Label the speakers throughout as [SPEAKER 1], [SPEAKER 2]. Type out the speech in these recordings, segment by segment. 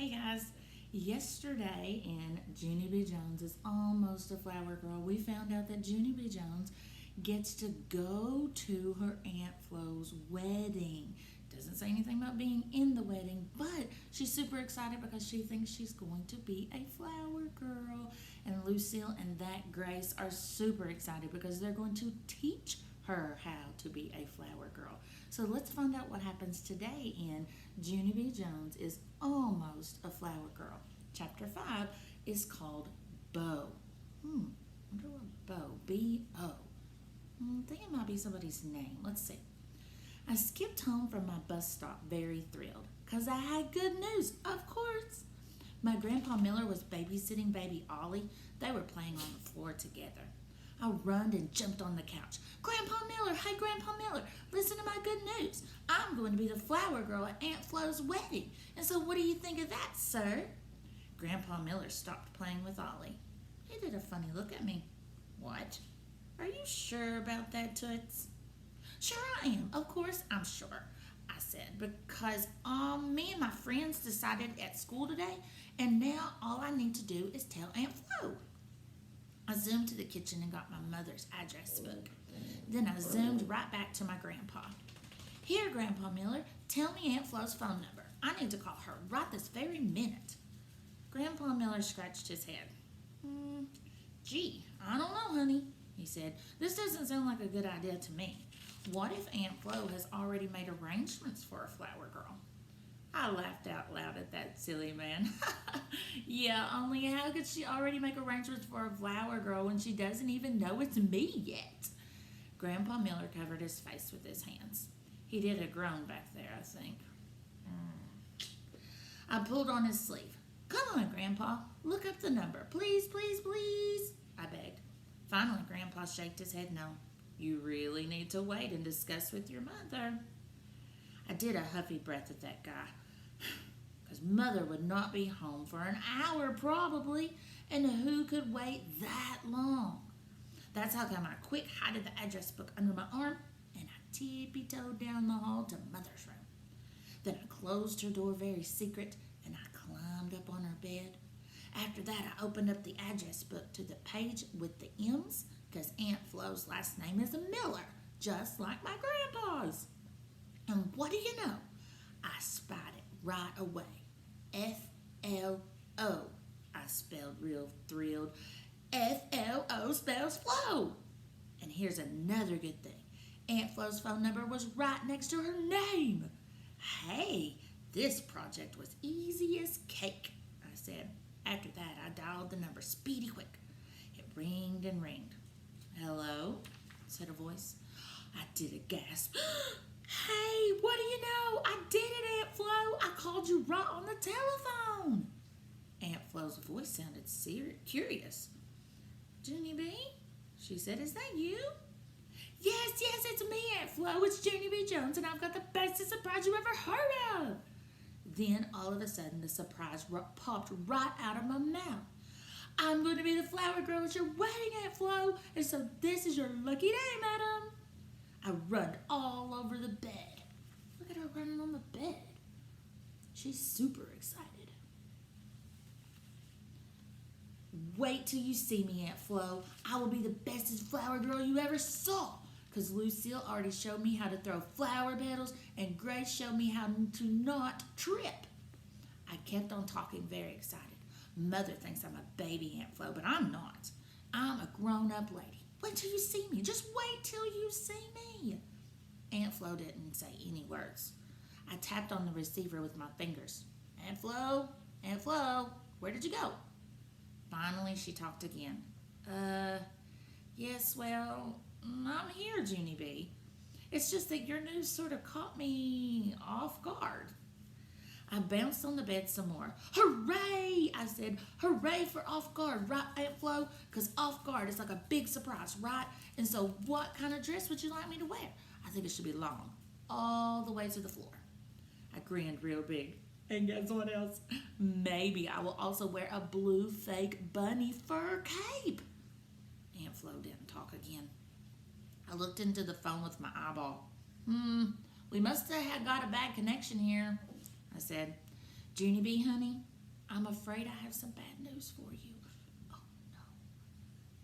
[SPEAKER 1] Hey guys, yesterday in Junie B. Jones is almost a flower girl, we found out that Junie B. Jones gets to go to her Aunt Flo's wedding. Doesn't say anything about being in the wedding, but she's super excited because she thinks she's going to be a flower girl. And Lucille and that Grace are super excited because they're going to teach her how to be a flower girl. So let's find out what happens today in Junie B. Jones is Almost a Flower Girl. Chapter 5 is called Beau. Wonder what Beau, B-O. I think it might be somebody's name. Let's see. I skipped home from my bus stop very thrilled because I had good news, of course. My Grandpa Miller was babysitting baby Ollie. They were playing on the floor together. I runned and jumped on the couch. Grandpa Miller, hey Grandpa Miller, listen to my good news. I'm going to be the flower girl at Aunt Flo's wedding. And so what do you think of that, sir? Grandpa Miller stopped playing with Ollie. He did a funny look at me. What? Are you sure about that, Toots? Sure I am. Of course I'm sure, I said, because me and my friends decided at school today, and now all I need to do is tell Aunt Flo. I zoomed to the kitchen and got my mother's address book. Then I zoomed right back to my grandpa. Here, Grandpa Miller, tell me Aunt Flo's phone number. I need to call her right this very minute. Grandpa Miller scratched his head. Gee, I don't know, honey, he said. This doesn't sound like a good idea to me. What if Aunt Flo has already made arrangements for a flower girl? I laughed out loud at that silly man. Yeah, only how could she already make arrangements for a flower girl when she doesn't even know it's me yet? Grandpa Miller covered his face with his hands. He did a groan back there, I think. I pulled on his sleeve. Come on, Grandpa, look up the number. Please, please, please, I begged. Finally, Grandpa shook his head no. You really need to wait and discuss with your mother. I did a huffy breath at that guy, because Mother would not be home for an hour probably, and who could wait that long? That's how come I quick hid the address book under my arm, and I tippy-toed down the hall to Mother's room. Then I closed her door very secret, and I climbed up on her bed. After that, I opened up the address book to the page with the M's, because Aunt Flo's last name is Miller, just like my grandpa's. And what do you know? I spied it right away. F-L-O. I spelled real thrilled. F-L-O spells Flo. And here's another good thing. Aunt Flo's phone number was right next to her name. Hey, this project was easy as cake, I said. After that, I dialed the number speedy quick. It ringed and ringed. Hello, said a voice. I did a gasp. Hey, what do you know? I did it, Aunt Flo. I called you right on the telephone. Aunt Flo's voice sounded curious. Junie B, she said, is that you? Yes, it's me, Aunt Flo. It's Junie B. Jones, and I've got the bestest surprise you ever heard of. Then, all of a sudden, the surprise popped right out of my mouth. I'm going to be the flower girl at your wedding, Aunt Flo, and so this is your lucky day, madam. I run all over the bed. Look at her running on the bed. She's super excited. Wait till you see me, Aunt Flo. I will be the bestest flower girl you ever saw, because Lucille already showed me how to throw flower petals, and Grace showed me how to not trip. I kept on talking, very excited. Mother thinks I'm a baby, Aunt Flo, but I'm not. I'm a grown-up lady. Wait till you see me. Just wait till you see me. Aunt Flo didn't say any words. I tapped on the receiver with my fingers. Aunt Flo, where did you go? Finally, she talked again. Yes, well, I'm here, Junie B. It's just that your news sort of caught me off guard. I bounced on the bed some more. Hooray, I said. Hooray for off guard, right, Aunt Flo? Because off guard is like a big surprise, right? And so what kind of dress would you like me to wear? I think it should be long, all the way to the floor. I grinned real big. And guess what else? Maybe I will also wear a blue fake bunny fur cape. Aunt Flo didn't talk again. I looked into the phone with my eyeball. We must have got a bad connection here, I said. Junie B, honey, I'm afraid I have some bad news for you. Oh, no.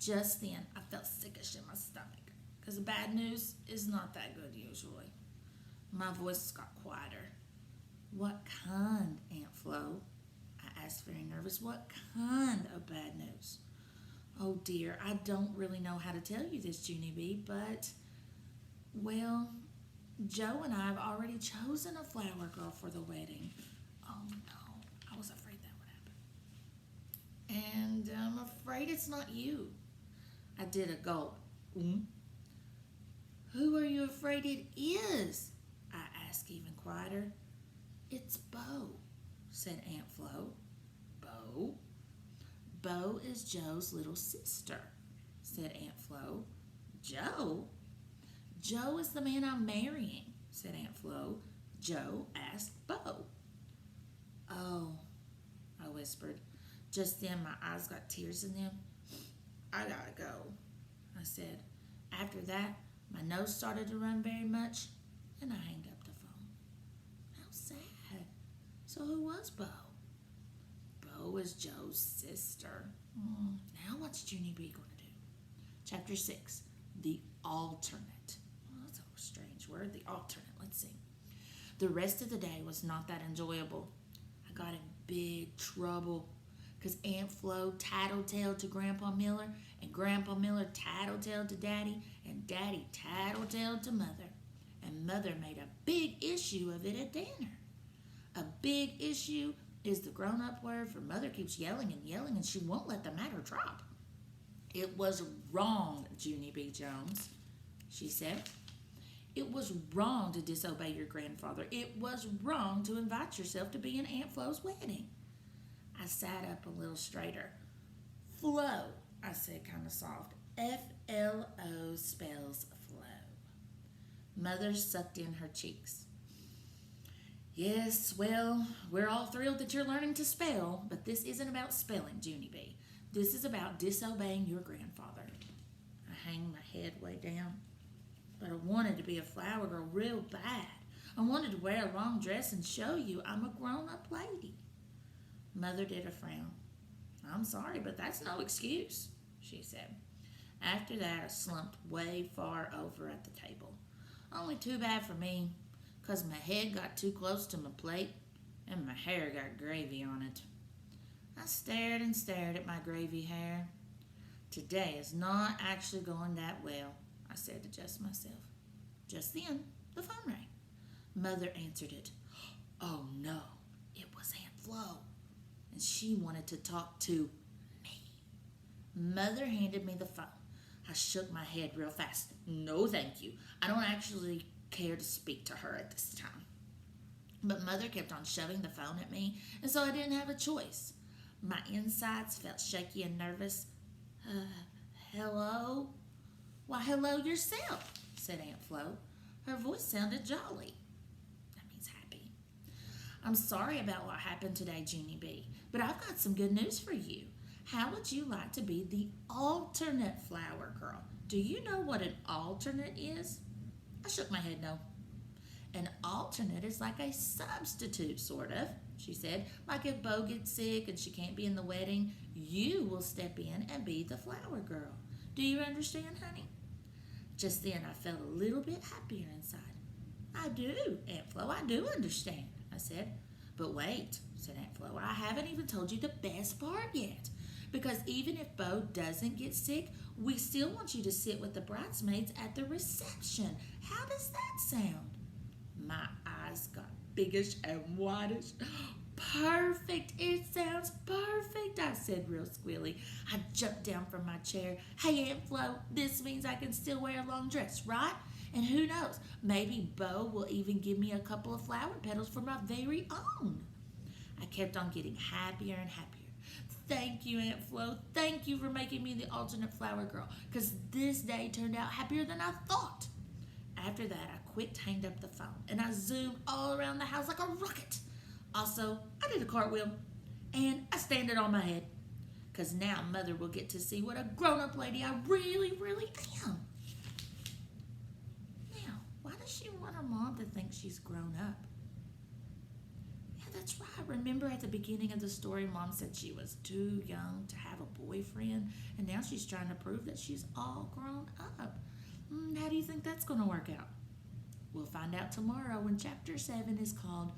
[SPEAKER 1] Just then, I felt sickish in my stomach because the bad news is not that good usually. My voice got quieter. What kind, Aunt Flo? I asked, very nervous. What kind of bad news? Oh dear, I don't really know how to tell you this, Junie B, but, well, Joe and I have already chosen a flower girl for the wedding. Oh no, I was afraid that would happen. And I'm afraid it's not you. I did a gulp. Who are you afraid it is? I asked, even quieter. It's Bo, said Aunt Flo. Bo? Bo is Joe's little sister, said Aunt Flo. Joe? Joe is the man I'm marrying, said Aunt Flo. Joe asked Bo. Oh, I whispered. Just then my eyes got tears in them. I gotta go, I said. After that, my nose started to run very much, and I hanged up the phone. How sad. So who was Bo? Bo was Joe's sister. Now what's Junie B going to do? Chapter 6, the alternate. Well, that's a strange word, the alternate. Let's see. The rest of the day was not that enjoyable. I got in big trouble because Aunt Flo tattletaled to Grandpa Miller, and Grandpa Miller tattletaled to Daddy, and Daddy tattletaled to Mother. And Mother made a big issue of it at dinner. A big issue is the grown-up word for Mother keeps yelling and yelling, and she won't let the matter drop. It was wrong, Junie B. Jones, she said. It was wrong to disobey your grandfather. It was wrong to invite yourself to be in Aunt Flo's wedding. I sat up a little straighter. Flo, I said kind of soft. F-L-O spells flow. Mother sucked in her cheeks. Yes, well, we're all thrilled that you're learning to spell, but this isn't about spelling, Junie B. This is about disobeying your grandfather. I hanged my head way down. But I wanted to be a flower girl real bad. I wanted to wear a long dress and show you I'm a grown-up lady. Mother did a frown. I'm sorry, but that's no excuse, she said. After that, I slumped way far over at the table. Only too bad for me, 'cause my head got too close to my plate and my hair got gravy on it. I stared and stared at my gravy hair. Today is not actually going that well, I said to just myself. Just then, the phone rang. Mother answered it. Oh no, it was Aunt Flo, and she wanted to talk to me. Mother handed me the phone. I shook my head real fast. No, thank you. I don't actually care to speak to her at this time. But Mother kept on shoving the phone at me, and so I didn't have a choice. My insides felt shaky and nervous. Hello? Why, hello yourself, said Aunt Flo. Her voice sounded jolly. That means happy. I'm sorry about what happened today, Junie B, but I've got some good news for you. How would you like to be the alternate flower girl? Do you know what an alternate is? I shook my head no. An alternate is like a substitute, sort of, she said. Like if Bo gets sick and she can't be in the wedding, you will step in and be the flower girl. Do you understand, honey? Just then I felt a little bit happier inside. I do, Aunt Flo, I do understand, I said. But wait, said Aunt Flo, I haven't even told you the best part yet. Because even if Bo doesn't get sick, we still want you to sit with the bridesmaids at the reception. How does that sound? My eyes got biggish and whitish. Perfect. It sounds perfect, I said real squealy. I jumped down from my chair. Hey, Aunt Flo, this means I can still wear a long dress, right? And who knows, maybe Bo will even give me a couple of flower petals for my very own. I kept on getting happier and happier. Thank you, Aunt Flo. Thank you for making me the alternate flower girl, because this day turned out happier than I thought. After that, I quick hanged up the phone, and I zoomed all around the house like a rocket. Also, I did a cartwheel, and I standed on my head, because now Mother will get to see what a grown-up lady I really, really am. Now, why does she want her mom to think she's grown up? Yeah, That's right. Remember at the beginning of the story, Mom said she was too young to have a boyfriend, and now she's trying to prove that she's all grown up. How do you think that's going to work out? We'll find out tomorrow when Chapter 7 is called